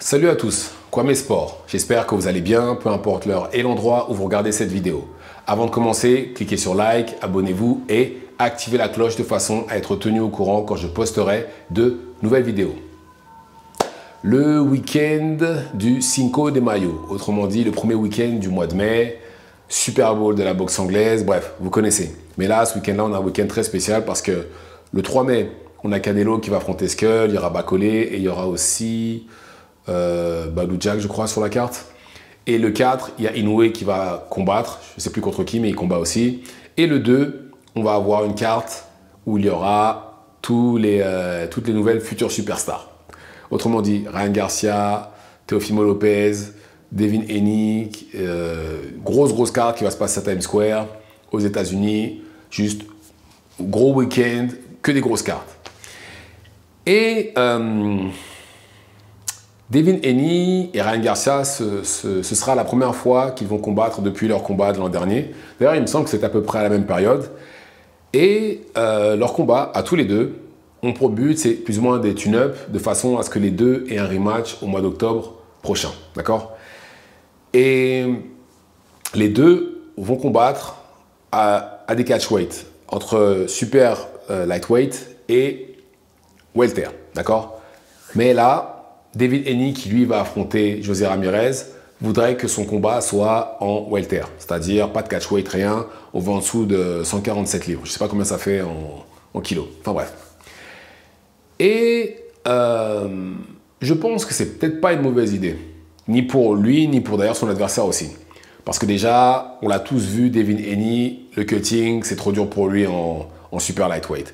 Salut à tous, Kwame Sport. J'espère que vous allez bien, peu importe l'heure et l'endroit où vous regardez cette vidéo. Avant de commencer, cliquez sur like, abonnez-vous et activez la cloche de façon à être tenu au courant quand je posterai de nouvelles vidéos. Le week-end du Cinco de Mayo, autrement dit le premier week-end du mois de mai, Super Bowl de la boxe anglaise, bref, vous connaissez. Mais là, ce week-end-là, on a un week-end très spécial parce que le 3 mai, on a Canelo qui va affronter Skull, il y aura Bacolé et il y aura aussi Badou Jack, je crois, sur la carte. Et le 4, il y a Inoue qui va combattre, je ne sais plus contre qui, mais il combat aussi. Et le 2, on va avoir une carte où il y aura toutes les nouvelles futures superstars. Autrement dit, Ryan Garcia, Teofimo Lopez, Devin Haney, grosse carte qui va se passer à Times Square, aux États-Unis. Juste gros week-end, que des grosses cartes. Et Devin Haney et Ryan Garcia, ce sera la première fois qu'ils vont combattre depuis leur combat de l'an dernier. D'ailleurs, il me semble que c'est à peu près à la même période. Et leur combat, à tous les deux, ont pour but, c'est plus ou moins des tune-up, de façon à ce que les deux aient un rematch au mois d'octobre prochain. D'accord? Et les deux vont combattre à des catchweight, entre super lightweight et welter. D'accord? Mais là, Devin Haney, qui lui va affronter José Ramirez, voudrait que son combat soit en welter. C'est-à-dire pas de catchweight, rien. On va en dessous de 147 livres. Je ne sais pas combien ça fait en kilos. Enfin bref. Et je pense que c'est peut-être pas une mauvaise idée. Ni pour lui, ni pour d'ailleurs son adversaire aussi. Parce que déjà, on l'a tous vu, Devin Haney, le cutting, c'est trop dur pour lui en super lightweight.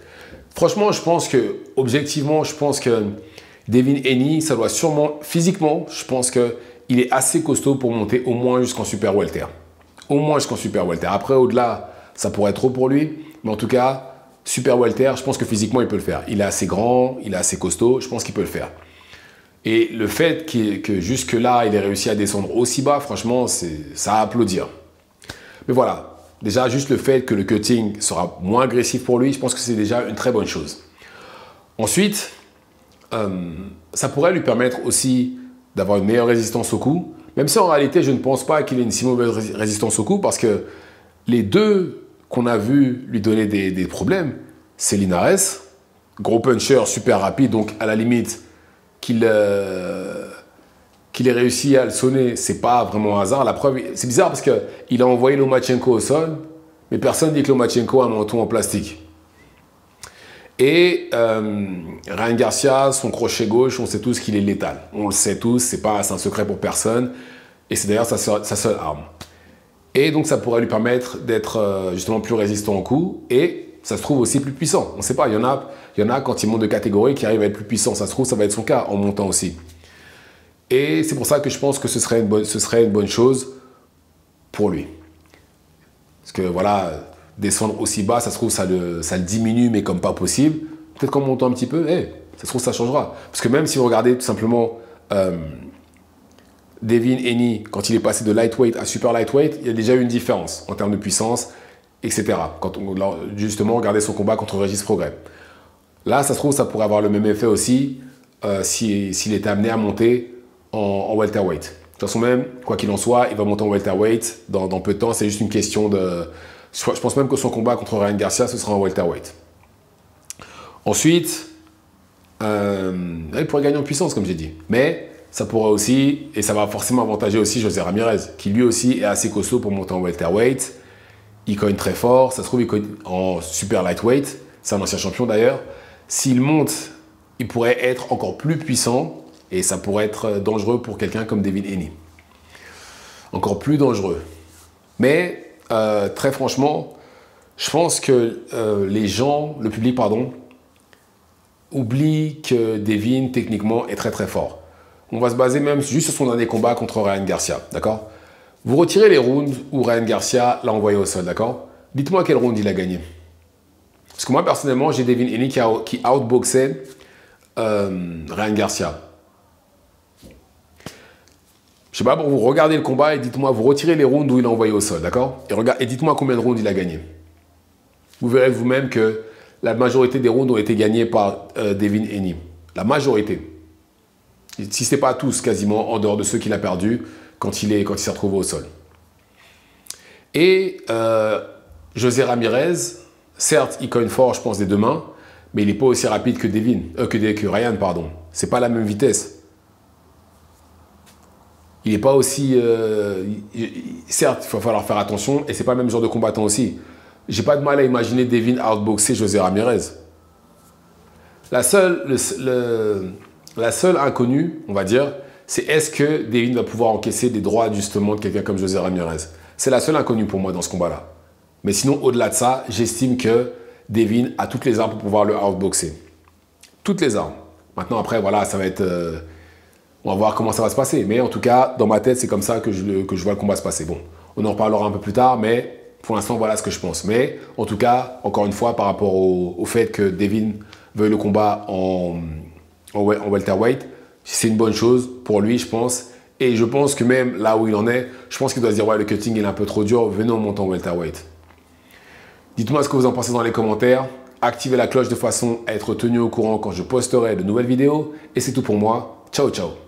Franchement, je pense que, objectivement, je pense que Devin Haney, ça doit sûrement, physiquement, je pense qu'il est assez costaud pour monter au moins jusqu'en super welter. Au moins jusqu'en super welter. Après, au-delà, ça pourrait être trop pour lui. Mais en tout cas, super welter, je pense que physiquement, il peut le faire. Il est assez grand, il est assez costaud, je pense qu'il peut le faire. Et le fait que jusque-là, il ait réussi à descendre aussi bas, franchement, ça à applaudir. Mais voilà, déjà, juste le fait que le cutting sera moins agressif pour lui, je pense que c'est déjà une très bonne chose. Ensuite, ça pourrait lui permettre aussi d'avoir une meilleure résistance au coup, même si en réalité, je ne pense pas qu'il ait une si mauvaise résistance au coup, parce que les deux qu'on a vu lui donner des problèmes, c'est Linares, gros puncher, super rapide, donc à la limite, qu'il ait réussi à le sonner, c'est pas vraiment un hasard. La preuve, c'est bizarre parce qu'il a envoyé Lomachenko au sol, mais personne ne dit que Lomachenko a un menton en plastique. Et Ryan Garcia, son crochet gauche, on sait tous qu'il est létal. On le sait tous, c'est un secret pour personne. Et c'est d'ailleurs sa seule arme. Et donc ça pourrait lui permettre d'être justement plus résistant au coup. Et ça se trouve aussi plus puissant. On ne sait pas, il y en a quand ils montent de catégorie qui arrivent à être plus puissants. Ça se trouve, ça va être son cas en montant aussi. Et c'est pour ça que je pense que ce serait une bonne chose pour lui. Parce que voilà, descendre aussi bas, ça se trouve, ça le diminue, mais comme pas possible. Peut-être qu'en montant un petit peu, ça se trouve, ça changera. Parce que même si vous regardez tout simplement Devin Haney, quand il est passé de lightweight à super lightweight, il y a déjà eu une différence en termes de puissance, etc. Quand on justement regardait son combat contre Régis Prograis. Là, ça se trouve, ça pourrait avoir le même effet aussi s'il était amené à monter en welterweight. De toute façon même, quoi qu'il en soit, il va monter en welterweight dans peu de temps. C'est juste une question de... Je pense même que son combat contre Ryan Garcia, ce sera en welterweight. Ensuite, il pourrait gagner en puissance, comme j'ai dit. Mais ça pourrait aussi, et ça va forcément avantager aussi José Ramirez, qui lui aussi est assez costaud pour monter en welterweight. Il cogne très fort, ça se trouve, il cogne en super lightweight. C'est un ancien champion d'ailleurs. S'il monte, il pourrait être encore plus puissant et ça pourrait être dangereux pour quelqu'un comme Devin Haney. Encore plus dangereux. Mais très franchement, je pense que le public, oublie que Devin, techniquement, est très très fort. On va se baser même juste sur son dernier combat contre Ryan Garcia, d'accord? Vous retirez les rounds où Ryan Garcia l'a envoyé au sol, d'accord? Dites-moi quel round il a gagné. Parce que moi, personnellement, j'ai Devin Haney qui outboxait Ryan Garcia. Je sais pas, bon, vous regardez le combat et dites-moi, vous retirez les rounds où il a envoyé au sol, d'accord? Et dites-moi combien de rounds il a gagné. Vous verrez vous-même que la majorité des rounds ont été gagnés par Devin Haney. La majorité. Si ce n'est pas tous, quasiment, en dehors de ceux qu'il a perdus quand il s'est retrouvé au sol. Et José Ramirez, certes, il cogne fort, je pense, des deux mains, mais il n'est pas aussi rapide que que Ryan, pardon. C'est pas la même vitesse. Il n'est pas aussi... certes, il va falloir faire attention, et c'est pas le même genre de combattant aussi. J'ai pas de mal à imaginer Devin outboxer José Ramirez. La seule inconnue, on va dire, c'est est-ce que Devin va pouvoir encaisser des droits justement de quelqu'un comme José Ramirez. C'est la seule inconnue pour moi dans ce combat-là. Mais sinon, au-delà de ça, j'estime que Devin a toutes les armes pour pouvoir le outboxer. Toutes les armes. Maintenant, après, voilà, ça va être... on va voir comment ça va se passer. Mais en tout cas, dans ma tête, c'est comme ça que je vois le combat se passer. Bon, on en reparlera un peu plus tard, mais pour l'instant, voilà ce que je pense. Mais en tout cas, encore une fois, par rapport au fait que Devin veuille le combat en welterweight, c'est une bonne chose pour lui, je pense. Et je pense que même là où il en est, je pense qu'il doit se dire « Ouais, le cutting il est un peu trop dur, venez on monte en welterweight ». Dites-moi ce que vous en pensez dans les commentaires. Activez la cloche de façon à être tenu au courant quand je posterai de nouvelles vidéos. Et c'est tout pour moi. Ciao, ciao.